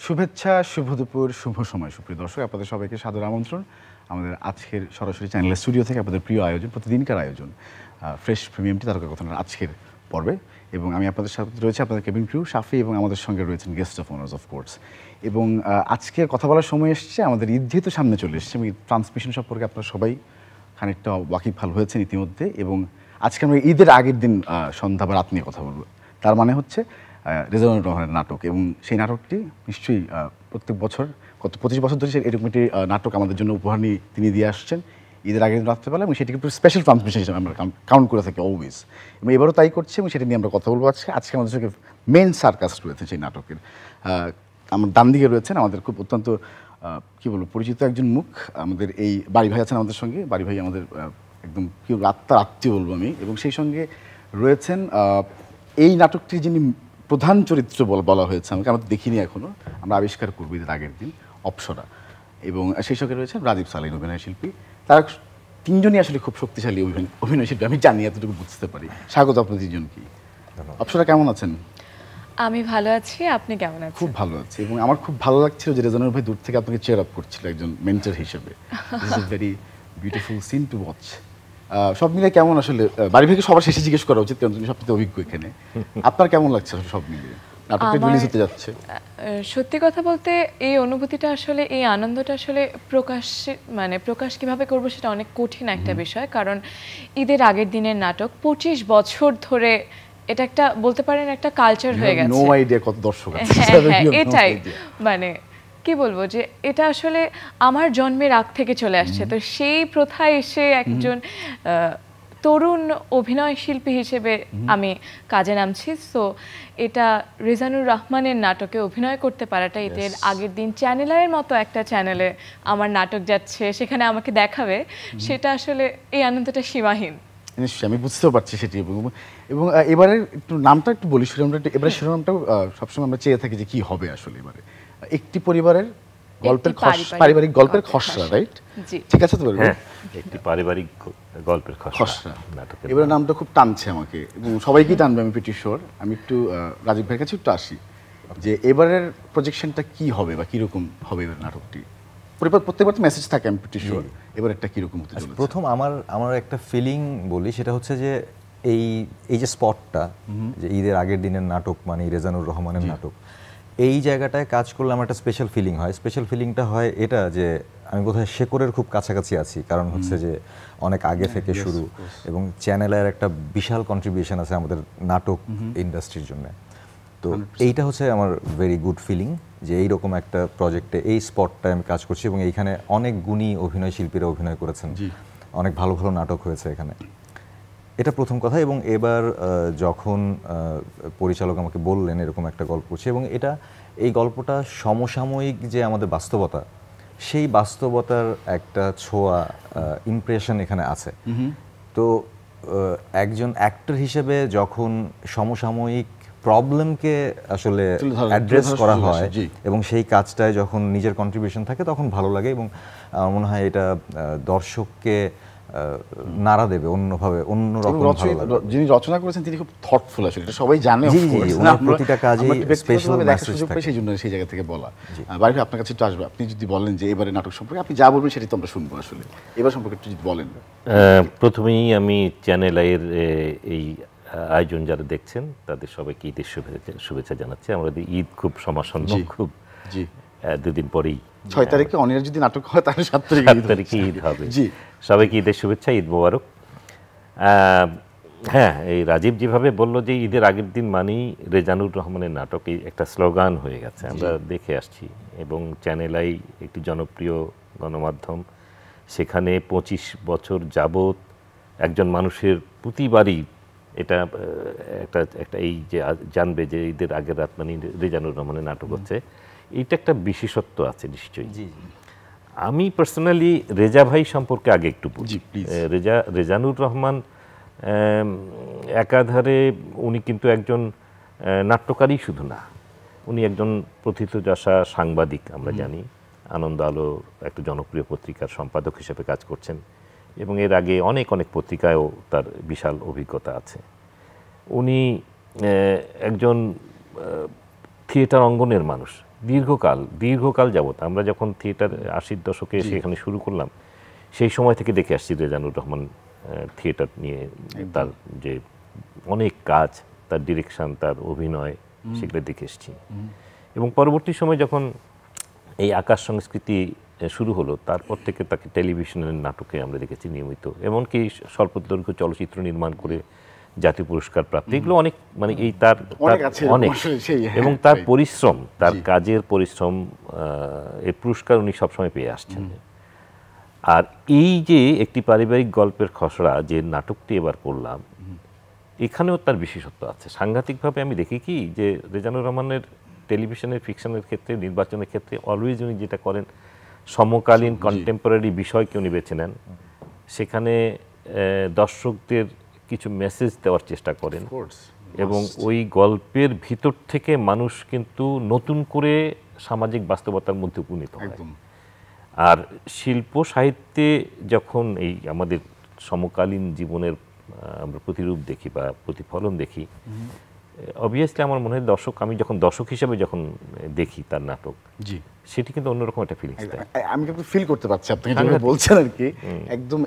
শুভেচ্ছা, শুভ দুপুর, শুভ সময় সুপ্রিয় দর্শক, আপনাদের সবাইকে সাদর আমন্ত্রণ আমাদের আজকের সরাসরি চ্যানেলের স্টুডিও থেকে আপনাদের প্রিয় আয়োজন, প্রতিদিনকার আয়োজন ফ্রেশ প্রিমিয়ামটি তারকাকথনের আজকের পর্বে। এবং আমি আপনাদের সাথে রয়েছে আপনাদের কেবিন ক্রু শাফি, এবং আমাদের সঙ্গে রয়েছেন guest of honours of course. এবং আজকের কথা বলার সময় এসছে, আমাদের ঈদ যেহেতু সামনে চলে এসছে এবং ট্রান্সমিশন সম্পর্কে আপনারা সবাই খানিকটা ওয়াকিবহাল হয়েছেন ইতিমধ্যে। এবং আজকে আমরা ঈদের আগের দিন সন্ধ্যা বা রাত নিয়ে কথা বলবো। তার মানে হচ্ছে রেজানুর রহমানের নাটক, এবং সেই নাটকটি নিশ্চয়ই প্রত্যেক বছর গত 25 বছর ধরে এরকম একটি নাটক আমাদের জন্য উপহার নিয়ে তিনি দিয়ে আসছেন ঈদের আগের দিন রাত্রেবেলা, এবং সেটিকে একটু স্পেশাল ট্রান্সমিশন হিসেবে আমরা কাউন্ট করে থাকি অলওয়েজ, এবং এবারও তাই করছে, এবং সেটা নিয়ে আমরা কথা বলবো আজকে আমাদের সঙ্গে মেন সার্কাস রয়েছে সেই নাটকের। আমার ডান দিকে রয়েছেন আমাদের খুব অত্যন্ত কী বলবো পরিচিত একজন মুখ, আমাদের এই বাড়ি ভাই আছেন আমাদের সঙ্গে। বাড়ি ভাই আমাদের একদম কি আত্মীয় বলবো আমি, এবং সেই সঙ্গে রয়েছেন এই নাটকটির যিনি প্রধান চরিত্র বলা হয়েছে আমাকে, আমরা দেখিনি এখনও, আমরা আবিষ্কার করবো এদের আগের দিন, অপ্সরা। এবং সেই সঙ্গে রয়েছেন রাজীব সালিন, অভিনয় শিল্পী। তারা তিনজনই আসলে খুব শক্তিশালী অভিনয় শিল্পী, আমি জানি, এতটুকু বুঝতে পারি। স্বাগত আপনাদের তিনজনকে। অপ্সরা কেমন আছেন? আমি ভালো আছি, আপনি কেমন আছেন? খুব ভালো আছি, এবং আমার খুব ভালো লাগছিল যে রেজানুর ভাই দূর থেকে আপনাকে চেয়ার আপ করছিল একজন মেন্টর হিসেবে। This is very beautiful scene to watch. সব মিলে কেমন আসলে, বাড়ি থেকে সবার শেষে জিজ্ঞেস করা উচিত, কারণ তুমি সবচেয়ে অভিজ্ঞ এখানে। আপনার কেমন লাগছে সব মিলিয়ে নাটকটি রিলিজ হতে যাচ্ছে? সত্যি কথা বলতে এই অনুভূতিটা আসলে, এই আনন্দটা আসলে প্রকাশ কিভাবে করব সেটা অনেক কঠিন একটা বিষয়, কারণ ঈদের আগের দিনের নাটক 25 বছর ধরে এটা একটা বলতে পারেন একটা কালচার হয়ে গেছে। নো আইডিয়া কত দর্শক আছে। এটাই কি বলবো, যে এটা আসলে আমার জন্মের আগ থেকে চলে আসছে। তো সেই প্রথায় এসে একজন তরুণ অভিনয় শিল্পী হিসেবে আমি কাজে নামছি। সো এটা রেজানুর রহমানের নাটকে অভিনয় করতে পারাটা, ঈদের আগের দিন চ্যানেলের মতো একটা চ্যানেলে আমার নাটক যাচ্ছে, সেখানে আমাকে দেখাবে, সেটা আসলে এই আনন্দটা সীমাহীন। নিশ্চয়ই আমি বুঝতেও পারছি সেটি। এবং এবারে একটু নামটা একটু বলি, শিরোনামটা এবারে শিরোনামটাও সবসময় আমরা চেয়ে থাকি যে কি হবে আসলে এবারে। একটি পরিবারের গল্পের পারিবারিক গল্পের খসড়া, রাইট? ঠিক আছে তো? একটি পারিবারিক গল্পের খসড়া। এবারে নামটা খুব টানছে আমাকে, এবং সবাইকেই টানবে, আমি প্রিটি শিওর। আমি একটু রাজীব ভাইয়ের কাছে একটু আসি, যে এবারের প্রজেকশনটা কি হবে বা কিরকম হবে এবার নাটকটি? প্রত্যেকবার তো মেসেজ থাকে, আমি প্রিটি শিওর। এবার একটা কিরকম হতে চলেছে? প্রথম আমার একটা ফিলিং বলি, সেটা হচ্ছে যে এই যে স্পটটা, যে ঈদের আগের দিনের নাটক মানে রেজানুর রহমানের নাটক, এই জায়গাটায় কাজ করলে আমার একটা স্পেশাল ফিলিং হয়। স্পেশাল ফিলিংটা হয় এটা যে আমি বোধহয় শেকরের খুব কাছাকাছি আছি, কারণ হচ্ছে যে অনেক আগে থেকে শুরু, এবং চ্যানেলের একটা বিশাল কন্ট্রিবিউশন আছে আমাদের নাটক ইন্ডাস্ট্রির জন্য। তো এইটা হচ্ছে আমার ভেরি গুড ফিলিং, যে এইরকম একটা প্রজেক্টে এই স্পটটায় আমি কাজ করছি, এবং এইখানে অনেক গুণী অভিনয় শিল্পীরা অভিনয় করেছেন, অনেক ভালো ভালো নাটক হয়েছে এখানে। এটা প্রথম কথা। এবং এবার যখন পরিচালক আমাকে বললেন এরকম একটা গল্প করছি, এবং এই গল্পটা সমসাময়িক যে আমাদের বাস্তবতা, সেই বাস্তবতার একটা ছোঁয়া ইমপ্রেশন এখানে আছে। তো একজন অ্যাক্টর হিসেবে যখন সমসাময়িক প্রবলেমকে আসলে অ্যাড্রেস করা হয়, এবং সেই কাজটায় যখন নিজের কন্ট্রিবিউশন থাকে, তখন ভালো লাগে, এবং আমার মনে হয় এটা দর্শককে নাড়া দেবে অন্যভাবে, অন্যরকম ভালো লাগবে। যিনি রচনা করেছেন তিনি খুব থটফুল, আসলে এটা সবাই জানে, প্রতিটা কাজেই স্পেশাল মেসেজ থাকে, সেই জন্য সেই জায়গা থেকে বলা। বাইরে আপনার কাছে একটু আসবে, আপনি যদি বলেন যে এবারে নাটক সম্পর্কে আপনি যা বলবেন সেটাই তো আমরা শুনবো, আসলে এবার সম্পর্কে একটু যদি বলেন। প্রথমেই আমি চ্যানেল আইয়ের এই আয়োজন যারা দেখছেন তাদের সবাইকে ঈদের শুভেচ্ছা জানাচ্ছি। আমাদের ঈদ খুব সমাসন্ন, খুব দুদিন পরেই 6 তারিখে অনিয়ার যদি নাটক হয় তাহলে 7 তারিখে ঈদ হবে। সবাইকে ঈদের শুভেচ্ছা, ঈদ মোবারক। হ্যাঁ, এই রাজীব যেভাবে বলল যে ঈদের আগের দিন মানেই রেজানুর রহমানের নাটক, এই একটা স্লোগান হয়ে গেছে, আমরা দেখে আসছি। এবং চ্যানেল আই একটি জনপ্রিয় গণমাধ্যম, সেখানে 25 বছর যাবৎ একজন মানুষের প্রতিবারই এটা একটা এই যে জানবে যে ঈদের আগের রাত মানে রেজানুর রহমানের নাটক হচ্ছে, এইটা একটা বিশেষত্ব আছে নিশ্চয়ই। আমি পার্সোনালি রেজা ভাই সম্পর্কে আগে একটু বলি। রেজানুর রহমান একাধারে উনি কিন্তু একজন নাট্যকারী শুধু না, উনি একজন প্রথিতযশা সাংবাদিক। আমরা জানি আনন্দ আলো একটা জনপ্রিয় পত্রিকার সম্পাদক হিসেবে কাজ করছেন, এবং এর আগে অনেক পত্রিকায়ও তার বিশাল অভিজ্ঞতা আছে। উনি একজন থিয়েটার অঙ্গনের মানুষ, দীর্ঘকাল যাবত। আমরা যখন থিয়েটার 80-র দশকে সেখানে শুরু করলাম, সেই সময় থেকে দেখে আসছি রেজানুর রহমান থিয়েটার নিয়ে তার যে অনেক কাজ, তার ডিরেকশন, তার অভিনয়, সেগুলো দেখে এসেছি। এবং পরবর্তী সময় যখন এই আকাশ সংস্কৃতি শুরু হলো, তারপর থেকে তাকে টেলিভিশনের নাটকে আমরা দেখেছি নিয়মিত, এমনকি স্বল্পদৈর্ঘ্য চলচ্চিত্র নির্মাণ করে জাতীয় পুরস্কার প্রাপ্তি, এগুলো অনেক, মানে এই তার অনেক, এবং তার পরিশ্রম, তার কাজের পরিশ্রম, এই পুরস্কার উনি সবসময় পেয়ে আসছেন। আর এই যে একটি পারিবারিক গল্পের খসড়া যে নাটকটি এবার পড়লাম, এখানেও তার বিশেষত্ব আছে সাংঘাতিকভাবে। আমি দেখি কি যে রেজানুর রহমানের টেলিভিশনের ফিকশনের ক্ষেত্রে, নির্বাচনের ক্ষেত্রে অলওয়েজ উনি যেটা করেন, সমকালীন কন্টেম্পোরারি বিষয়কে উনি বেছে নেন, সেখানে দর্শকদের কিছু মেসেজ দেওয়ার চেষ্টা করেন, এবং ওই গল্পের ভিতর থেকে মানুষ কিন্তু নতুন করে সামাজিক বাস্তবতার মধ্যে উপনীত হয়। আর শিল্প সাহিত্যে যখন এই আমাদের সমকালীন জীবনের আমরা প্রতিরূপ দেখি বা প্রতিফলন দেখি, অবভিয়াসলি আমার মনে হয় আমি যখন দর্শক হিসেবে যখন দেখি তার নাটক, সেটি কিন্তু অন্যরকম একটা ফিলিংস দেয়। আমি কিন্তু ফিল করতে পারছি আপনি যেভাবে বলছেন আর কি, একদম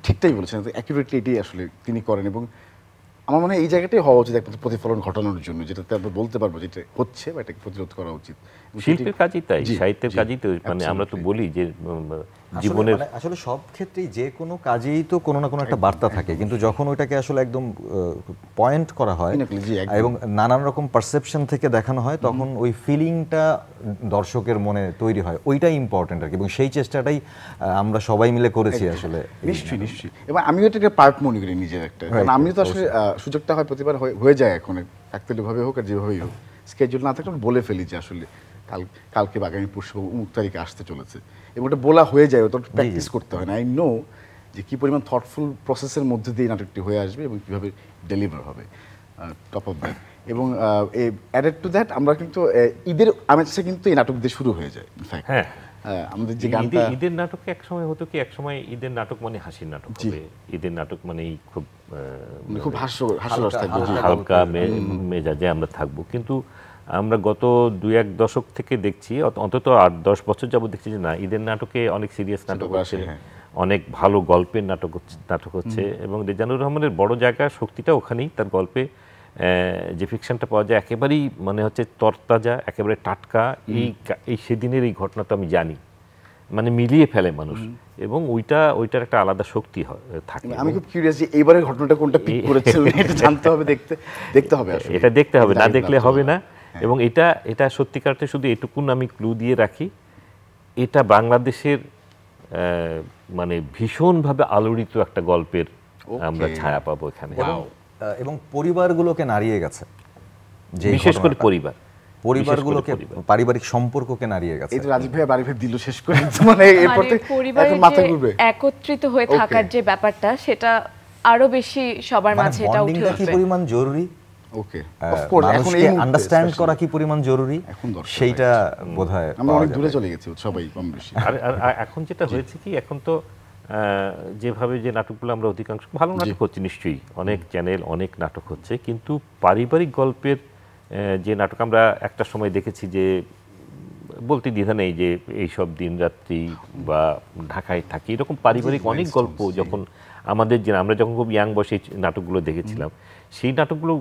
ঠিকটাই বলছেন, অ্যাকুরেটলি এটাই আসলে তিনি করেন। এবং আমার মনে হয় এই জায়গাটাই হওয়া উচিত একটা প্রতিফলন ঘটানোর জন্য, যেটাতে আমরা বলতে পারবো যেটা হচ্ছে বা এটাকে প্রতিরোধ করা উচিত। শিল্পের কাজই তাই, সাহিত্যের কাজই তো, মানে আমরা তো বলি যে জীবনের আসলে সব ক্ষেত্রেই যে কোনো কাজেই তো কোনো না কোনো একটা বার্তা থাকে, কিন্তু যখন ওইটাকে আসলে একদম পয়েন্ট করা হয় এবং নানান রকম পারসেপশন থেকে দেখানো হয়, তখন ওই ফিলিংটা দর্শকের মনে তৈরি হয়, ওইটাই ইম্পর্টেন্ট আর কি। এবং সেই চেষ্টাটাই আমরা সবাই মিলে করেছি আসলে। নিশ্চয়ই। এবং আমিও এটাকে পার্ট মনে করি নিজের একটা, কারণ আমিও তো আসলে সুযোগটা হয় প্রতিবার হয়ে যায় এখন, একতলীয়ভাবে হোক আর যেভাবেই হোক, স্কেজুল না থাকলে বলে ফেলি যে আসলে কালকে বা আগামী পরশু অমুক তারিখে আসতে চলেছে, এবং ওটা বলা হয়ে যায়, ওটা প্র্যাকটিস করতে হয় না। আই নো যে কী পরিমাণ থটফুল প্রসেসের মধ্যে দিয়ে নাটকটি হয়ে আসবে এবং কীভাবে ডেলিভার হবে টপ অফ দ্যাট। এবং অ্যাডেড টু দ্যাট, আমরা কিন্তু ঈদের আমেজটা কিন্তু এই নাটক দিয়ে শুরু হয়ে যায়। ইনফ্যাক্ট আমাদের যে গানটা ঈদের নাটক একসময় হতো কি, একসময় ঈদের নাটক মানে হাসির নাটক হবে, ঈদের নাটক মানেই খুব হাস্যরস থাকবে, হালকা মেজাজে আমরা থাকবো। কিন্তু আমরা গত 2-1 দশক থেকে দেখছি, অন্তত 8-10 বছর যাবত দেখছি যে না, ঈদের নাটকে অনেক সিরিয়াস নাটক হচ্ছে, অনেক ভালো গল্পের নাটক হচ্ছে। এবং রেজানুর রহমানের বড় জায়গা, শক্তিটা ওখানেই, তার গল্পে যে ফিকশনটা পাওয়া যায় একেবারেই মানে হচ্ছে তরতাজা, একেবারে টাটকা। এই সেদিনের এই ঘটনাটা আমি জানি, মানে মিলিয়ে ফেলে মানুষ, এবং ওইটার একটা আলাদা শক্তি থাকে। আমি খুব কিউরিয়াস যে এইবারের ঘটনাটা কোনটা পিক করেছে, এটা জানতে হবে, দেখতে হবে, এটা দেখতে হবে, না দেখলে হবে না। এবং এটা সত্যিকারতে শুধু এটুকুন আমি ক্লু দিয়ে রাখি, এটা বাংলাদেশের মানে ভীষণভাবে আলোড়িত একটা গল্পের আমরা ছায়া পাবো এখানে, এবং পরিবারগুলোকে নাড়িয়ে গেছে, বিশেষ করে পরিবারগুলোকে, পারিবারিক সম্পর্ককে নাড়িয়ে গেছে। এই তো রাজীব ভাই বাড়ি দিল শেষ করে, মানে এরপর এখন মাথা ঘুরবে। একত্রিত হয়ে থাকার যে ব্যাপারটা, সেটা আরো বেশি সবার মাঝে এটা উঠে আসবে। কি পরিমাণ জরুরি, ওকে অফ কোর্স, এখন এই আন্ডারস্ট্যান্ড করা কি পরিমাণ জরুরি, সেইটা বোধহয় আমরা অনেক দূরে চলে গেছি সবাই কম বেশি। আর এখন যেটা হয়েছে কি, এখন তো যেভাবে যে নাটকগুলো আমরা অধিকাংশ ভালো নাটক হচ্ছে, নিশ্চয়ই অনেক চ্যানেল, অনেক নাটক হচ্ছে, কিন্তু পারিবারিক গল্পের যে নাটক আমরা একটা সময় দেখেছি, যে বলতে দ্বিধা নেই যে এইসব দিনরাত্রি বা ঢাকায় থাকি, এরকম পারিবারিক অনেক গল্প যখন আমরা যখন খুব ইয়াং বয়সে নাটকগুলো দেখেছিলাম, সেই নাটকগুলো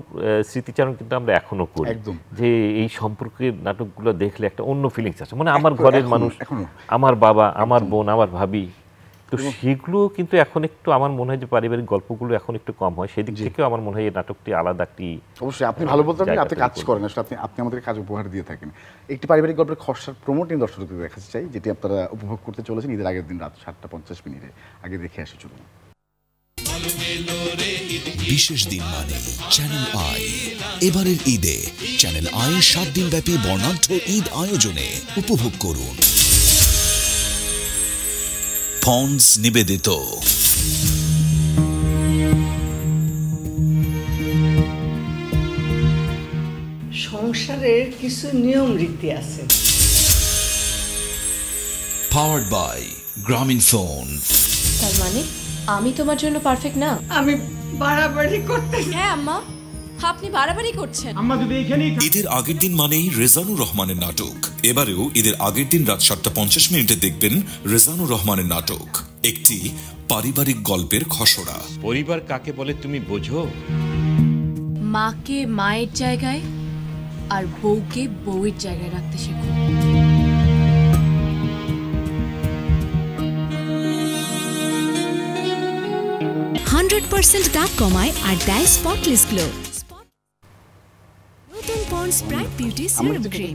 স্মৃতিচারণ কিন্তু আমরা এখনো করি, যে এই সম্পর্কের নাটকগুলো দেখলে একটা অন্য ফিলিংস আসে, মানে আমার ঘরের মানুষ, আমার বাবা, আমার বোন, আমার ভাবি, তো সেগুলো কিন্তু এখন একটু আমার মনে হয় যে পারিবারিক গল্পগুলো এখন একটু কম হয়, সেদিক থেকেও আমার মনে হয় এই নাটকটি আলাদা একটি। অবশ্যই আপনি ভালো বলতে পারেন, আপনি কাজ করেন, আসলে আপনি আমাদের কাজ উপহার দিয়ে থাকেন। একটি পারিবারিক গল্পের খসড়ার প্রমোটিং দর্শকদের দেখাতে চাই, যেটি আপনারা উপভোগ করতে চলেছেন ঈদের আগের দিন রাত 7:50 আগে দেখে আসি। চলুন। বিশেষ দিন মানে চ্যানেল আই, এবারের ঈদে চ্যানেল আই 7 দিন ব্যাপী বর্ণাঢ্য ঈদ আয়োজনে উপভোগ করুন। ফন্স নিবেদিত সংসারের কিছু নিয়ম রীতি আছে। পাওয়ার্ড বাই গ্রামীণ ফোন। তার মানে আমি তোমার জন্য পারফেক্ট না? আমি বাড়াবাড়ি করতে। হ্যাঁ আম্মা, আপনি বাড়াবাড়ি করছেন। ঈদের আগের দিন মানেই রেজানুর রহমানের নাটক। এবারেও ঈদের আগের দিন রাত 7:50 দেখবেন রেজানুর রহমানের নাটক, একটি পারিবারিক গল্পের খসড়া। পরিবার কাকে বলে তুমি বোঝো? মাকে মায়ের জায়গায় আর বউকে বউয়ের জায়গায় রাখতে শেখো। দাগ কমায় আর দেয় স্পটলেস গ্লো। নতুন ponds bright beauty serum cream.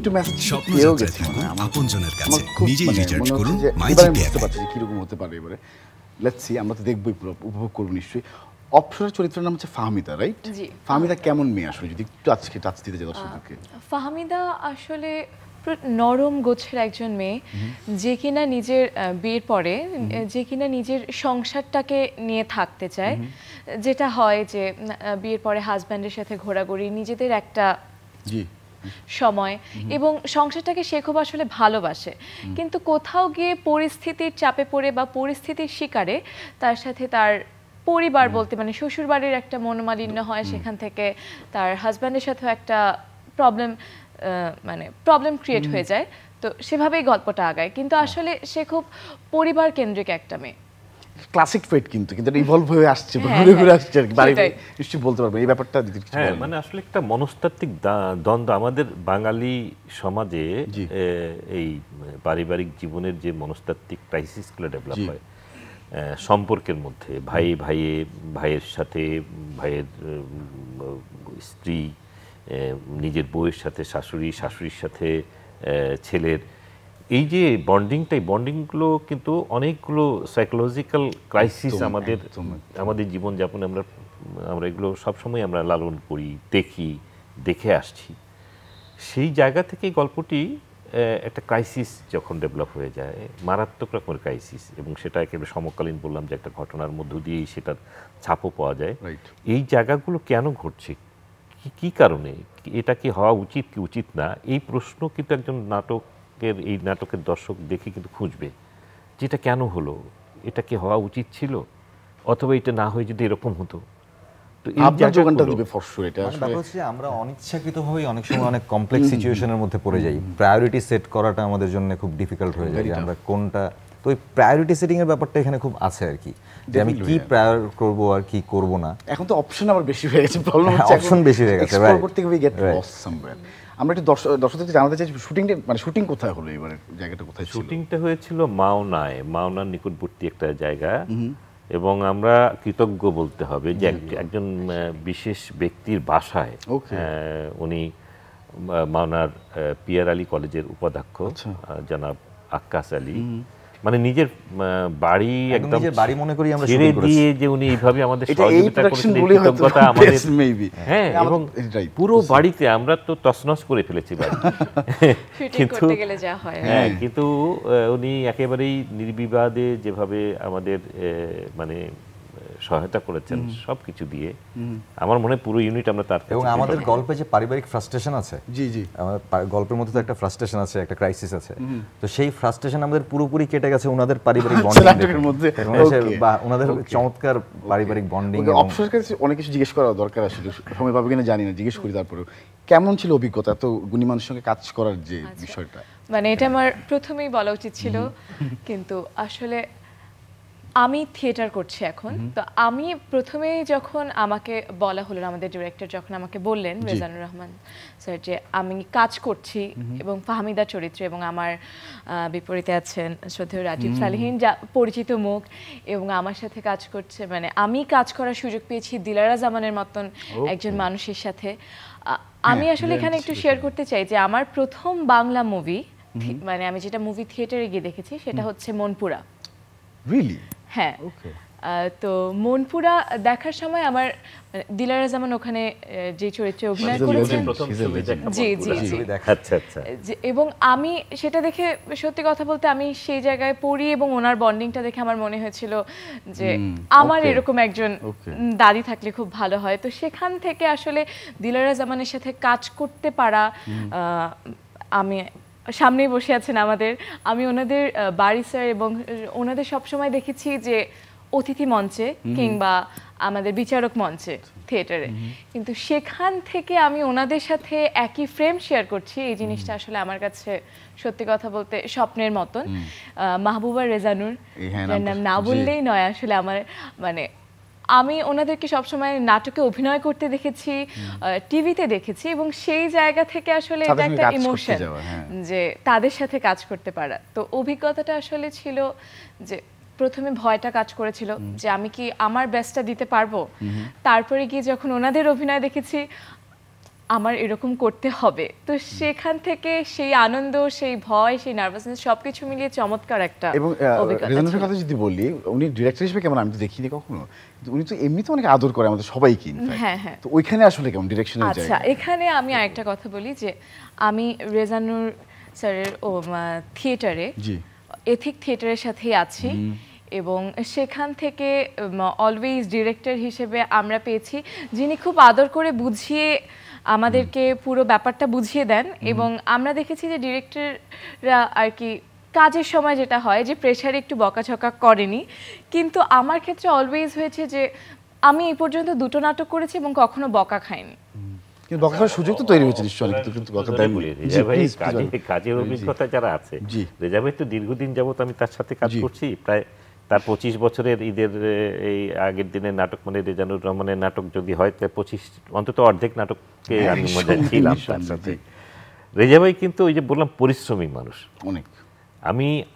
স্বপ্নযাত্রা থাকুন আপনজনের কাছে, নিজেই রিচার্জ করুন মাইজিপি অ্যাপে। কিরকম হতে পারে এবারে, লেটস সি, আমরা তো দেখবই, পুরো উপভোগ করব নিশ্চয়ই। অপসরের চরিত্রের নাম হচ্ছে ফাহমিদা, রাইট? জি। ফাহমিদা কেমন মেয়ে আসলে, যদি একটু আজকে টাচ দিতে চাই দর্শকদেরকে? ফাহমিদা আসলে নরম গোছের একজন মেয়ে, যে কিনা নিজের বিয়ের পরে যে কিনা নিজের সংসারটাকে নিয়ে থাকতে চায়। যেটা হয় যে বিয়ের পরে হাজব্যান্ডের সাথে ঘোরাঘুরি, নিজেদের একটা সময়, এবং সংসারটাকে সে খুব আসলে ভালোবাসে। কিন্তু কোথাও গিয়ে পরিস্থিতির চাপে পড়ে বা পরিস্থিতির শিকারে তার সাথে তার পরিবার বলতে মানে শ্বশুর বাড়ির একটা মনোমালিন্য হয়, সেখান থেকে তার হাজব্যান্ডের সাথেও একটা প্রবলেম ক্রিয়েট হয়ে যায়। তো সেভাবেই গল্পটা আগায়, কিন্তু আসলে সে খুব পরিবার কেন্দ্রিক একটা মেয়ে। ক্লাসিক ফেট, কিন্তু এটা ইভলভ হয়ে আসছে, ঘুরে ঘুরে আসছে আর কি। বাড়ি নিশ্চয়ই বলতে পারবেন এই ব্যাপারটা। হ্যাঁ, মানে আসলে একটা মনস্তাত্ত্বিক দ্বন্দ্ব আমাদের বাঙালি সমাজে, এই পারিবারিক জীবনের যে মনস্তাত্ত্বিক ক্রাইসিসগুলো ডেভেলপ হয় সম্পর্কের মধ্যে, ভাইয়ের সাথে ভাইয়ের স্ত্রী, নিজের বউয়ের সাথে শাশুড়ির সাথে ছেলের, এই যে বন্ডিংগুলো কিন্তু অনেকগুলো সাইকোলজিক্যাল ক্রাইসিস আমাদের জীবনযাপনে আমরা এগুলো সবসময় আমরা লালন করি, দেখে আসছি। সেই জায়গা থেকে গল্পটি একটা ক্রাইসিস যখন ডেভেলপ হয়ে যায়, মারাত্মক রকমের ক্রাইসিস, এবং সেটা একেবারে সমকালীন বললাম যে একটা ঘটনার মধ্য দিয়েই সেটার ছাপও পাওয়া যায়। এই জায়গাগুলো কেন ঘটছে, কি কারণে, এটা কি হওয়া উচিত কি উচিত না, এই প্রশ্ন কিন্তু একজন এই নাটকের দর্শক দেখে কিন্তু খুঁজবে, যেটা কেন হলো, এটা কি হওয়া উচিত ছিল, অথবা এটা না হয়ে যদি এরকম হতো। তো এই জায়গাটা দিবে ফরশো। এটা ব্যাপার হচ্ছে আমরা অনিচ্ছাকৃতভাবে অনেক সময় অনেক কমপ্লেক্স সিচুয়েশনের মধ্যে পড়ে যাই। প্রায়োরিটি সেট করাটা আমাদের জন্য খুব ডিফিকাল্ট হয়ে যায়, যে আমরা কোনটা, তো ওই প্রায়োরিটি সেটিং এর ব্যাপারটা এখানে খুব আছে আর কি, যে আমি কি প্রায়োর করব আর কি করব না। এখন তো অপশন আবার বেশি হয়ে গেছে, প্রবলেম হচ্ছে অপশন বেশি হয়ে গেছে, রাইট? করতে গিয়ে গেট লস্ট সামওয়্যার। আমরা একটু দর্শকদের জানাতে চাই শুটিং কোথায় হলো, এবারে জায়গাটা কোথায় ছিল? শুটিংটা হয়েছিল মাওনার নিকটবর্তী একটা জায়গা, এবং আমরা কৃতজ্ঞ বলতে হবে যে একজন বিশেষ ব্যক্তির বাসায়, উনি মাওনার পিয়ার আলী কলেজের উপাধ্যক্ষ জনাব আক্কাস আলী, মানে নিজের বাড়ি একদম বাড়ি মনে করি আমরা ছেড়ে দিয়ে যে উনি এইভাবে আমাদের সহযোগিতা করেছেন, কৃতজ্ঞতা আমাদের। হ্যাঁ, এবং পুরো বাড়িতে আমরা তো তছনছ করে ফেলেছি বাড়ি, কিন্তু উনি একেবারেই নির্বিবাদে যেভাবে আমাদের মানে সহায়তা করেছেন সবকিছু দিয়ে, আমার মনে হয় পুরো ইউনিট আমরা তার। এবং আমাদের গল্পে যে পারিবারিক ফ্রাস্ট্রেশন আছে, আমাদের গল্পের মধ্যে তো একটা ফ্রাস্ট্রেশন আছে, একটা ক্রাইসিস আছে, তো সেই ফ্রাস্ট্রেশন আমাদের পুরোপুরি কেটে গেছে ওনাদের পারিবারিক বন্ডিং মধ্যে, বা ওনাদের চমৎকার পারিবারিক বন্ডিং। অবশ্যই অনেক কিছু জিজ্ঞেস করা দরকার, আসলে সময় পাবে কিনা জানি না, জিজ্ঞেস করি। তারপরেও কেমন ছিল অভিজ্ঞতা এত গুণী মানুষের সঙ্গে কাজ করার যে বিষয়টা? মানে এটা আমার প্রথমেই বলা উচিত ছিল, কিন্তু আসলে আমি থিয়েটার করছি এখন। তো আমি প্রথমেই যখন আমাকে বলা হলো, আমাদের ডিরেক্টর যখন আমাকে বললেন, রেজানুর রহমান স্যার, যে আমি কাজ করছি এবং ফাহমিদা চরিত্রে, এবং আমার বিপরীতে আছেন শ্রদ্ধেয় রাজীব সালেহীন, যা পরিচিত মুখ, এবং আমার সাথে কাজ করছে, মানে আমি কাজ করার সুযোগ পেয়েছি দিলারা জামানের মতন একজন মানুষের সাথে। আমি আসলে এখানে একটু শেয়ার করতে চাই যে আমার প্রথম বাংলা মুভি, মানে আমি যেটা মুভি থিয়েটারে গিয়ে দেখেছি, সেটা হচ্ছে মনপুরা। রিয়েলি? হ্যাঁ। তো মনপুরা দেখার সময় আমার দিলারা জামান ওখানে যে চরিত্রে অভিনয় করেছেন, জি জি জি, এবং আমি সেটা দেখে সত্যি কথা বলতে আমি সেই জায়গায় পড়ি, এবং ওনার বন্ডিংটা দেখে আমার মনে হয়েছিল যে আমার এরকম একজন দাদি থাকলে খুব ভালো হয়। তো সেখান থেকে আসলে দিলারা জামানের সাথে কাজ করতে পারা, আমি সামনেই বসে আছেন আমাদের, আমি ওনাদের বাড়ি স্যার, এবং ওনাদের সবসময় দেখেছি যে অতিথি মঞ্চে কিংবা আমাদের বিচারক মঞ্চে থিয়েটারে, কিন্তু সেখান থেকে আমি ওনাদের সাথে একই ফ্রেম শেয়ার করছি, এই জিনিসটা আসলে আমার কাছে সত্যি কথা বলতে স্বপ্নের মতন। মাহবুবা রেজানুর, যার নাম না বললেই নয়, আসলে আমার মানে আমি ওনাদেরকে সবসময় নাটকে অভিনয় করতে দেখেছি, টিভিতে দেখেছি, এবং সেই জায়গা থেকে আসলে এটা একটা ইমোশন যে তাদের সাথে কাজ করতে পারা। তো অভিজ্ঞতাটা আসলে ছিল যে প্রথমে ভয়টা কাজ করেছিল যে আমি কি আমার বেস্টটা দিতে পারবো, তারপরে গিয়ে যখন ওনাদের অভিনয় দেখেছি আমার এরকম করতে হবে, তো সেখান থেকে সেই আনন্দ, সেই ভয়, সেই নার্ভাসনেস সবকিছু মিলিয়ে চমৎকার একটা অভিজ্ঞতা। রেজানুরের কথা যদি বলি, উনি ডিরেক্টর হিসেবে কেমন আমি তো দেখিনি কখনো, উনি তো এমনিতে অনেক আদর করে আমাদের সবাইকে। হ্যাঁ হ্যাঁ, তো ওইখানে আসলে কেমন ডিরেকশনের জায়গা? আচ্ছা, এখানে আমি আরেকটা কথা বলি যে আমি রেজানুর স্যারের থিয়েটারে, এথিক থিয়েটারের সাথেই আছি, এবং সেখান থেকে অলওয়েজ ডিরেক্টর হিসেবে আমরা পেয়েছি যিনি খুব আদর করে বুঝিয়ে আমাদেরকে পুরো ব্যাপারটা বুঝিয়ে দেন, এবং আমরা দেখেছি যে ডিরেক্টররা আর কি কাজের সময় যেটা হয় যে প্রেশারে একটু বকাঝকা করেনি, কিন্তু আমার ক্ষেত্রে অলওয়েজ হয়েছে যে আমি এই পর্যন্ত 2টো নাটক করেছি এবং কখনো বকা খাইনি। কিন্তু বকা খাওয়ার সুযোগ তো তৈরি হয়েছে নিশ্চয়ই, কিন্তু বকা দেয়নি। কাজের অভিজ্ঞতা যারা আছে, রেজা ভাই তো দীর্ঘদিন যাবত আমি তার সাথে কাজ করছি, প্রায় তার 25 বছরের ঈদের এই আগের দিনের নাটক, মানে রেজানুর রহমানের নাটক যদি হয় তার 25 অন্তত অর্ধেক নাটককে আমি মজা ছিলাম তার সাথে। রেজা ভাই কিন্তু ওই যে বললাম পরিশ্রমী মানুষ অনেক।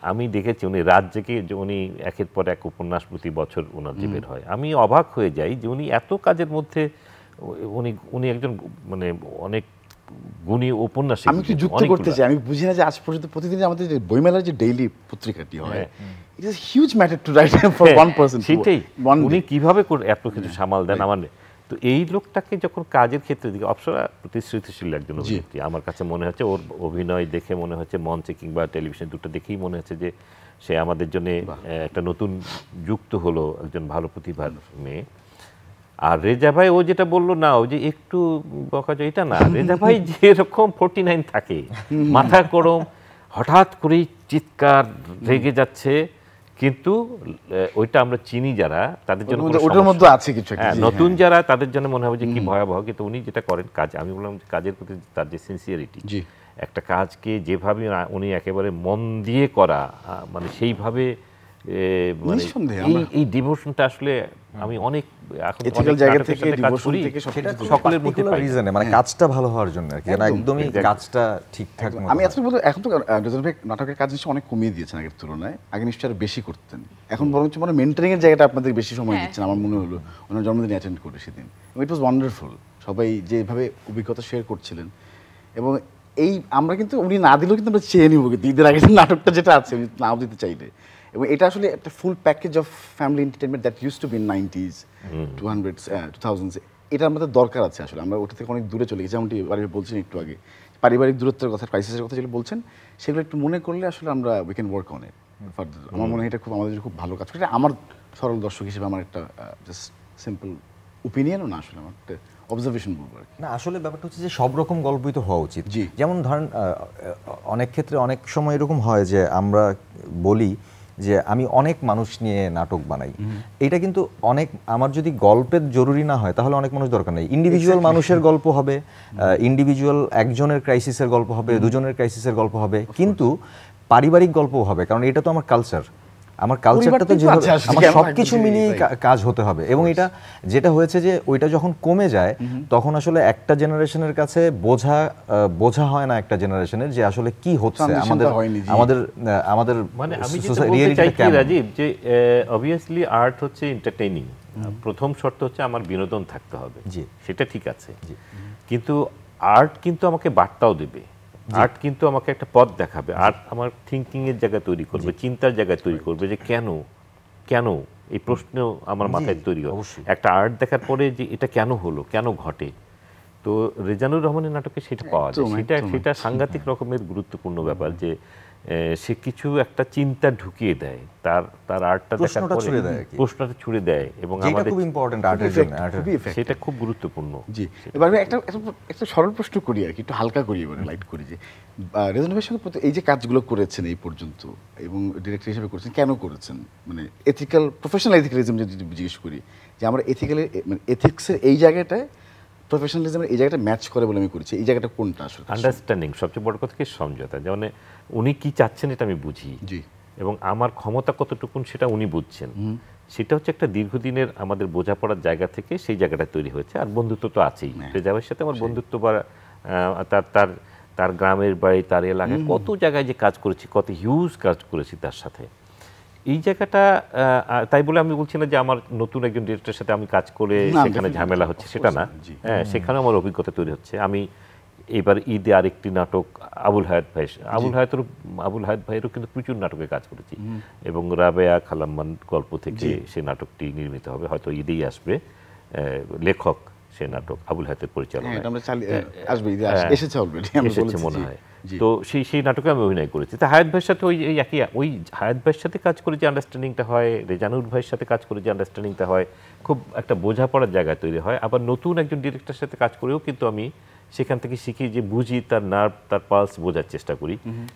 আমি দেখেছি উনি রাত জেগে উনি একের পর এক উপন্যাস প্রতি বছর ওনার যে বের হয়, আমি অবাক হয়ে যাই যে উনি এত কাজের মধ্যে উনি একজন মানে অনেক গুণী ঔপন্যাসিক। আমি কি যুক্ত করতে চাই, আমি বুঝি না যে আজ পর্যন্ত প্রতিদিন আমাদের যে বইমেলার যে ডেইলি পত্রিকাটি হয়, it is huge matter to right for one person. সেটাই উনি কিভাবে এত কিছু সামাল দেন আমার। তো এই লোকটাকে যখন কাজের ক্ষেত্রে দিকে, অপসরা প্রতিশ্রুতিশীল একজন অভিনেত্রী আমার কাছে মনে হচ্ছে, ওর অভিনয় দেখে মনে হচ্ছে, মঞ্চে কিংবা টেলিভিশন দুটো দেখেই মনে হচ্ছে যে সে আমাদের জন্য একটা নতুন যুক্ত হলো একজন ভালো প্রতিভার মেয়ে। আর রেজা ভাই ও যেটা বললো না, ও যে একটু বকাজ, এটা না, রেজা ভাই যেরকম 49 থাকে, মাথা গরম, হঠাৎ করেই চিৎকার, রেগে যাচ্ছে, কিন্তু ওইটা আমরা চিনি যারা, তাদের জন্য ওটার মধ্যে আছে কিছু, নতুন যারা তাদের জন্য মনে হবে যে কি ভয়াবহ, কিন্তু উনি যেটা করেন কাজ, আমি বললাম কাজের প্রতি তার যে সিনসিয়ারিটি, একটা কাজকে যেভাবে উনি একেবারে মন দিয়ে করা, মানে সেইভাবে এই ডিভোশনটা আসলে আমি অনেক সকলের মধ্যে রিজনে, মানে কাজটা ভালো হওয়ার জন্য আর কি, একদমই কাজটা ঠিকঠাক। আমি এত বলতে, এখন তো রেজানুর ভাই নাটকের কাজ নিশ্চয়ই অনেক কমিয়ে দিয়েছেন আগের তুলনায়, আগে নিশ্চয়ই আরো বেশি করতেন, এখন বরঞ্চ মানে মেন্টরিং এর জায়গাটা আপনাদের বেশি সময় দিচ্ছেন আমার মনে হলো ওনার জন্মদিন অ্যাটেন্ড করে সেদিন। ইট ওয়াজ ওয়ান্ডারফুল, সবাই যেভাবে অভিজ্ঞতা শেয়ার করছিলেন, এবং এই আমরা কিন্তু উনি না দিলেও কিন্তু আমরা চেয়ে নিব, কিন্তু ঈদের আগে নাটকটা যেটা আছে উনি নাও দিতে চাইলে, এবং এটা আসলে একটা full package of family entertainment that used to be in 90s 2000s, এটা আমাদের দরকার আছে আসলে। আমরা ওটা থেকে অনেক দূরে চলে গেছি, যেমনটি বাড়ির বলছেন একটু আগে, পারিবারিক দূরত্বের কথা, ক্রাইসিসের কথা যেগুলো বলছেন, সেগুলো একটু মনে করলে আসলে আমরা we can work on it further. আমার মনে হয় এটা খুব আমাদের খুব ভালো কাজ করে। আমার সরল দর্শক হিসেবে আমার একটা জাস্ট সিম্পল ওপিনিয়নও না, আসলে আমার একটা অবজারভেশন বলবো আর কি। না, আসলে ব্যাপারটা হচ্ছে যে সব রকম গল্পই তো হওয়া উচিত। যেমন ধরেন অনেক ক্ষেত্রে অনেক সময় এরকম হয় যে আমরা বলি যে আমি অনেক মানুষ নিয়ে নাটক বানাই, এটা কিন্তু অনেক, আমার যদি গল্পের জরুরি না হয় তাহলে অনেক মানুষ দরকার নেই, ইন্ডিভিজুয়াল মানুষের গল্প হবে, ইন্ডিভিজুয়াল একজনের ক্রাইসিসের গল্প হবে, দুজনের ক্রাইসিসের গল্প হবে, কিন্তু পারিবারিক গল্পও হবে, কারণ এটা তো আমার কালচার, আমার কালচারটা তো যেভাবে আমার সবকিছু মিলিয়ে কাজ হতে হবে। এবং এটা যেটা হয়েছে যে ওইটা যখন কমে যায় তখন আসলে একটা জেনারেশনের কাছে বোঝা হয় না, একটা জেনারেশনের যে আসলে কি হচ্ছে আমাদের মানে আমি যেটা বলতে চাই কি রাজীব, যে অবভিয়াসলি আর্ট হচ্ছে এন্টারটেইনিং, প্রথম শর্ত হচ্ছে আমার বিনোদন থাকতে হবে, সেটা ঠিক আছে, কিন্তু আর্ট কিন্তু আমাকে বার্তাও দেবে, আর্ট কিন্তু আমাকে একটা পথ দেখাবে, আর্ট আমার থিঙ্কিং এর জায়গা তৈরি করবে, চিন্তার জায়গা তৈরি করবে, যে কেন কেন এই প্রশ্ন আমার মাথায় তৈরি হয় একটা আর্ট দেখার পরে, যে এটা কেন হলো, কেন ঘটে। তো রেজানুর রহমানের নাটকে সেটা পাওয়া যায়, সেটা সাংঘাতিক রকমের গুরুত্বপূর্ণ ব্যাপার, যে সে কিছু একটা চিন্তা ঢুকিয়ে দেয়, তার আর্টটা দেখার পরে প্রশ্নটা ছুড়ে দেয় এবং আমাদের খুব ইম্পর্টেন্ট আর্টের জন্য, সেটা খুব গুরুত্বপূর্ণ। জি, এবার আমি একটা সরল প্রশ্ন করি আর কি, একটু হালকা করি, এবার লাইট করি, যে রেজানুর ভাইয়ের সঙ্গে এই যে কাজগুলো করেছেন এই পর্যন্ত এবং ডিরেক্টর হিসেবে করেছেন, কেন করেছেন? মানে এথিক্যাল, প্রফেশনাল এথিক্যালিজম যদি জিজ্ঞেস করি, যে আমরা এথিক্যালি মানে এথিক্সের এই জায়গাটায় প্রফেশনালিজমের এই জায়গাটা ম্যাচ করে বলে আমি করেছি, এই জায়গাটা কোনটা আসলে? আন্ডারস্ট্যান্ডিং, সবচেয়ে বড় কথা কি সমঝোতা, যেমন উনি কি চাচ্ছেন এটা আমি বুঝি, জি, এবং আমার ক্ষমতা কতটুকুন সেটা উনি বুঝছেন। সেটা হচ্ছে একটা দীর্ঘদিনের আমাদের বোঝাপড়ার জায়গা থেকে সেই জায়গাটা তৈরি হয়েছে। আর বন্ধুত্ব তো আছেই, রেজাবের সাথে আমার বন্ধুত্ব, বা তার গ্রামের বাড়ি, তার এলাকায় কত জায়গায় যে কাজ করেছি, কত হিউজ কাজ করেছি তার সাথে, এই জায়গাটা। তাই বলে আমি বলছি না যে আমার নতুন একজন ডিরেক্টরের সাথে আমি কাজ করে সেখানে ঝামেলা হচ্ছে, সেটা না। হ্যাঁ, সেখানে আমার অভিজ্ঞতা তৈরি হচ্ছে। আমি এবার ঈদে আরেকটি নাটক আবুল হায়াত ভাইয়েরও কিন্তু প্রচুর নাটকে কাজ করেছি, এবং রাবেয়া খালাম্মান গল্প থেকে সেই নাটকটি নির্মিত হবে, হয়তো ঈদেই আসবে। লেখক সে নাটক আবুল হায়াতের পরিচালনায় এসেছে মনে হয়। তো সেই নাটকে আমি অভিনয় করেছি। তা হায়াত ভাইয়ের সাথে ওই হায়াত ভাইয়ের সাথে কাজ করে যে আন্ডারস্ট্যান্ডিংটা হয়, রেজানুর ভাইয়ের সাথে কাজ করে যে আন্ডারস্ট্যান্ডিংটা হয়, খুব একটা বোঝাপড়ার জায়গায় তৈরি হয়। আবার নতুন একজন ডিরেক্টরের সাথে কাজ করেও কিন্তু আমি সেখান থেকে শিখি, যে বুঝি, তার নার্ভ, তার পালস বোঝার চেষ্টা করি।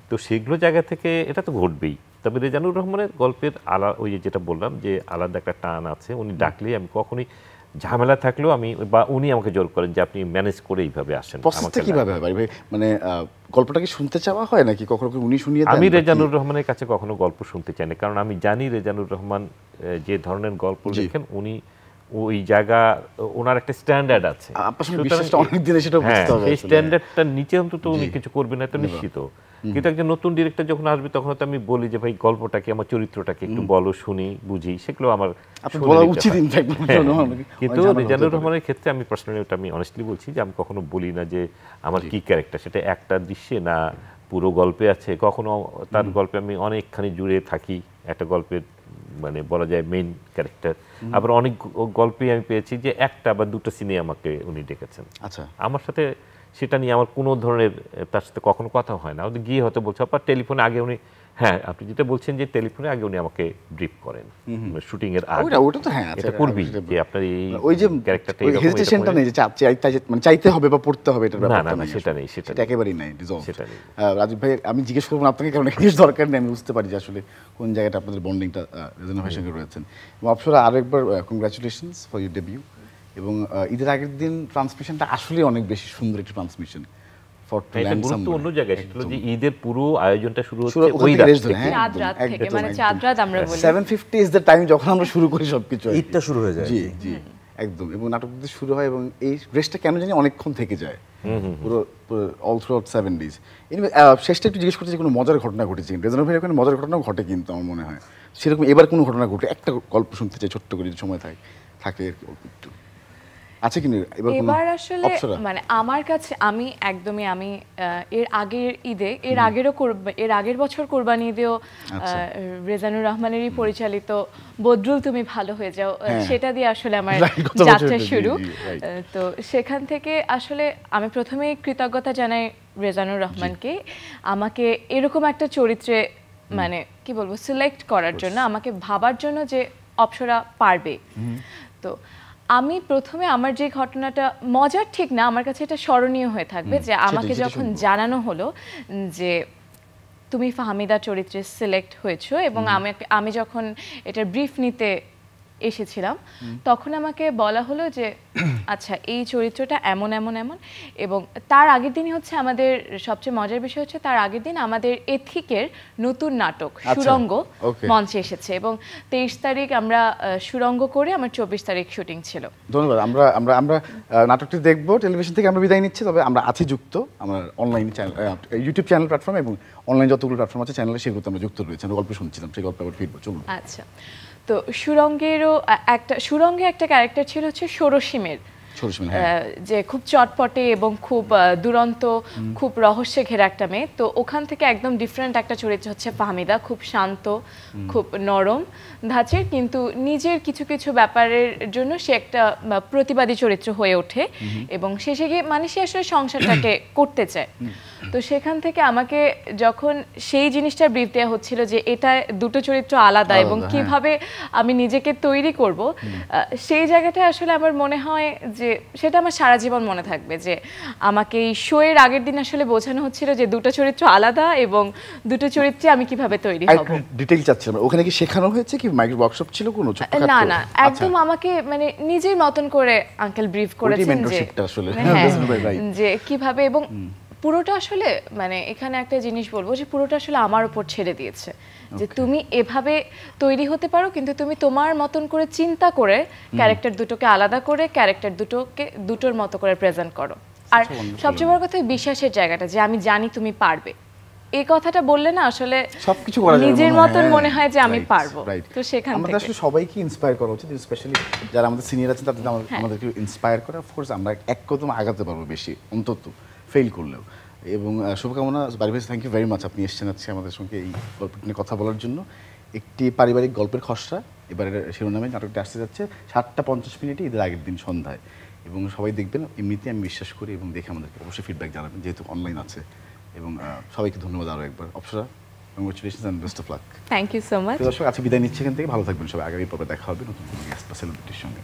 তো সেগুলো জায়গা থেকে এটা তো ঘটবেই। তবে রেজানুর রহমানের গল্পের ওই যেটা বললাম যে আলাদা একটা টান আছে। উনি ডাকলেই আমি কখনোই, ঝামেলা থাকলেও আমি, বা উনি আমাকে জোর করেন যে আপনি ম্যানেজ করে এইভাবে আসেন। কিভাবে হয় ভাই? মানে গল্পটা কি শুনতে চাওয়া হয় নাকি কখনো উনি শুনিয়ে দেন? আমি রেজানুর রহমানের কাছে কখনো গল্প শুনতে চাই না, কারণ আমি জানি রেজানুর রহমান যে ধরনের গল্প লেখেন, উনি ওই জায়গা, ওনার একটা স্ট্যান্ডার্ড আছে, সেই স্ট্যান্ডার্ডটার নিচে অন্তত উনি কিছু করবেন না, এটা নিশ্চিত। কিন্তু একজন নতুন ডিরেক্টর যখন আসবে, তখন তো আমি বলি যে ভাই গল্পটাকে, আমার চরিত্রটাকে একটু বলো, শুনি, বুঝি, সেগুলো আমার উচিত। কিন্তু রেজানুর রহমানের ক্ষেত্রে আমি পার্সোনালি, ওটা আমি অনেস্টলি বলছি, যে আমি কখনো বলি না যে আমার কি ক্যারেক্টার, সেটা একটা দৃশ্যে না পুরো গল্পে আছে। কখনো তার গল্পে আমি অনেকখানি জুড়ে থাকি, একটা গল্পের মানে বলা যায় মেইন ক্যারেক্টার। আবার অনেক গল্পে আমি পেয়েছি যে একটা বা দুটো সিনে আমাকে উনি ডেকেছেন। আচ্ছা, আমার সাথে সেটা নিয়ে আমার কোনো ধরনের তার সাথে কখনো কথা হয় না। গিয়ে হয়তো বলছে, আপনার টেলিফোনে আগে উনি, হ্যাঁ আপনি যেটা বলছেন যে টেলিফোনে আগে উনি আমাকে ব্রিফ করেন শুটিং এর আগে। ওটা তো হ্যাঁ, এটা করবি যে আপনার এই ওই যে ক্যারেক্টারটা এই হেজিটেশনটা নেই যে মানে চাইতে হবে বা পড়তে হবে, এটা ব্যাপারটা না, সেটা নেই, সেটা একেবারেই নাই। সেটা নেই। রাজীব ভাই, আমি জিজ্ঞেস করব আপনাকে, কারণ কিছু দরকার নেই, আমি বুঝতে পারি যে আসলে কোন জায়গাটা আপনাদের বন্ডিংটা রেজানুর ভাইয়ের সঙ্গে রয়েছেন। এবং অপসরা আরেকবার কংগ্রাচুলেশনস ফর ইউর ডেবিউ। এবং ঈদের আগের দিন ট্রান্সমিশনটা আসলে অনেক বেশি সুন্দর একটা ট্রান্সমিশন। অন্য জায়গায় সেটা যে ঈদের পুরো আয়োজনটা শুরু হচ্ছে ওই রাত থেকে, মানে চাঁদ রাত আমরা বলি, 7:50 ইজ দ্য টাইম যখন আমরা শুরু করি সবকিছু, ঈদটা শুরু হয়ে যায়। জি জি, একদম। এবং নাটক শুরু হয়, এবং এই রেস্টটা কেন জানি অনেকক্ষণ থেকে যায়, পুরো অল থ্রু আউট 7 days। শেষটা একটু জিজ্ঞেস করতে, যে কোনো মজার ঘটনা ঘটেছে? রেজানুর ভাইয়ের ওখানে মজার ঘটনাও ঘটে, কিন্তু আমার মনে হয় সেরকম এবার কোনো ঘটনা ঘটে, একটা গল্প শুনতে চাই ছোট্ট করে, যদি সময় থাকে একটু আছে কি? এবার আসলে মানে আমার কাছে, আমি এর আগের ঈদে, এর আগের বছর কোরবানি ঈদেও রেজানুর রহমানেরই পরিচালিত বদরুল তুমি ভালো হয়ে যাও, সেটা দিয়ে আসলে আমার যাত্রা শুরু। তো সেখান থেকে আসলে আমি প্রথমেই কৃতজ্ঞতা জানাই রেজানুর রহমানকে, আমাকে এরকম একটা চরিত্রে মানে কি বলবো সিলেক্ট করার জন্য, আমাকে ভাবার জন্য যে অপসরা পারবে। তো আমি প্রথমে আমার যে ঘটনাটা মজার ঠিক না, আমার কাছে এটা স্মরণীয় হয়ে থাকবে, যে আমাকে যখন জানানো হলো যে তুমি ফাহমিদা চরিত্রে সিলেক্ট হয়েছো, এবং আমি যখন এটার ব্রিফ নিতে এসেছিলাম, তখন আমাকে বলা হলো যে আচ্ছা এই চরিত্রটা এমন এমন এমন। এবং তার আগের দিনই হচ্ছে আমাদের সবচেয়ে মজার বিষয় হচ্ছে, তার আগের দিন আমাদের এথিকের নতুন নাটক সুরঙ্গ মঞ্চে এসেছে, এবং 23 তারিখ আমরা সুরঙ্গ করে আমার 24 তারিখ শুটিং ছিল। ধন্যবাদ। আমরা আমরা আমরা নাটকটি দেখবো, টেলিভিশন থেকে আমরা বিদায় নিচ্ছি। তবে আমরা আছি যুক্ত, আমরা online channel, YouTube channel platform এবং অনলাইন যতগুলো প্ল্যাটফর্ম আছে চ্যানেলে, সেগুলোতে আমরা যুক্ত রয়েছি। আমরা গল্প শুনছিলাম, সেই গল্প আবার ফিরবো, চলুন। আচ্ছা, তো সুরঙ্গে একটা ক্যারেক্টার ছিল হচ্ছে ষোড়শীমের, যে খুব চটপটে এবং খুব দুরন্ত, খুব রহস্যে ঘেরা একটা মেয়ে। তো ওখান থেকে একদম ডিফারেন্ট একটা চরিত্র হচ্ছে ফাহমিদা, খুব শান্ত, খুব নরম ধাঁচের, কিন্তু নিজের কিছু কিছু ব্যাপারের জন্য সে একটা প্রতিবাদী চরিত্র হয়ে ওঠে, এবং শেষে গিয়ে মানে সে আসলে সংসারটাকে করতে চায়। তো সেখান থেকে আমাকে যখন সেই জিনিসটার ব্রিফ দেওয়া হচ্ছিল যে এটা দুটো চরিত্র আলাদা এবং কিভাবে আমি নিজেকে তৈরি করব, সেই জায়গাটা আসলে আমার মনে হয় যে সেটা আমার সারা জীবন মনে থাকবে, যে আমাকে এই শো এর আগের দিন আসলে বোঝানো হচ্ছিল যে দুটো চরিত্র আলাদা এবং দুটো চরিত্রে আমি কিভাবে তৈরি হব। ডিটেইল চাচ্ছিলাম, ওখানে কি শেখানো হয়েছে কি মাইক্রো ওয়ার্কশপ ছিল কোনো? না না, একদম আমাকে মানে নিজের মতন করে আঙ্কেল ব্রিফ করেছেন যে কিভাবে, এবং পুরোটা আসলে মানে এখানে একটা জিনিস বলবো যে পুরোটা আসলে আমার উপর ছেড়ে দিয়েছে যে তুমি এভাবে তৈরি হতে পারো, কিন্তু তুমি তোমার মতন করে চিন্তা করে ক্যারেক্টার দুটোকে আলাদা করে ক্যারেক্টার দুটোকে দুটোর মতো করে প্রেজেন্ট করো। আর সবচেয়ে বড় কথা বিশ্বাসের জায়গাটা, যে আমি জানি তুমি পারবে, এই কথাটা বললে না আসলে সবকিছু করা যায়, নিজের মতন মনে হয় যে আমি পারবো। তো সেখান থেকে আমাদের আসলে সবাইকে ইন্সপায়ার করা উচিত, স্পেশালি যারা আমাদের সিনিয়র আছেন তাদের আমাদেরকে ইন্সপায়ার করে। অফকোর্স আমরা এক কদম আগাতে পারবো বেশি, অন্তত ফেল করলেও। এবং শুভকামনা বাড়ি ভাই, থ্যাংক ইউ ভেরি মাচ, আপনি এসেছেন আজকে আমাদের সঙ্গে এই গল্পটি নিয়ে কথা বলার জন্য। একটি পারিবারিক গল্পের খসড়া এবারের শিরোনামে নাটকটি আসতে যাচ্ছে 7:50 ঈদের আগের দিন সন্ধ্যায়, এবং সবাই দেখবেন। এমনিতে আমি বিশ্বাস করি, এবং দেখে আমাদেরকে অবশ্যই ফিডব্যাক জানাবেন, যেহেতু অনলাইন আছে। এবং সবাইকে ধন্যবাদ আরও একবার। Apsara, congratulations and best of luck. Thank you so much. দর্শক, আজকে বিদায় নিচ্ছে এখান থেকে, ভালো থাকবেন সবাই। আগামী পর্বে দেখা হবে নতুন কোনো গেস্ট বা সেলিব্রিটির সঙ্গে।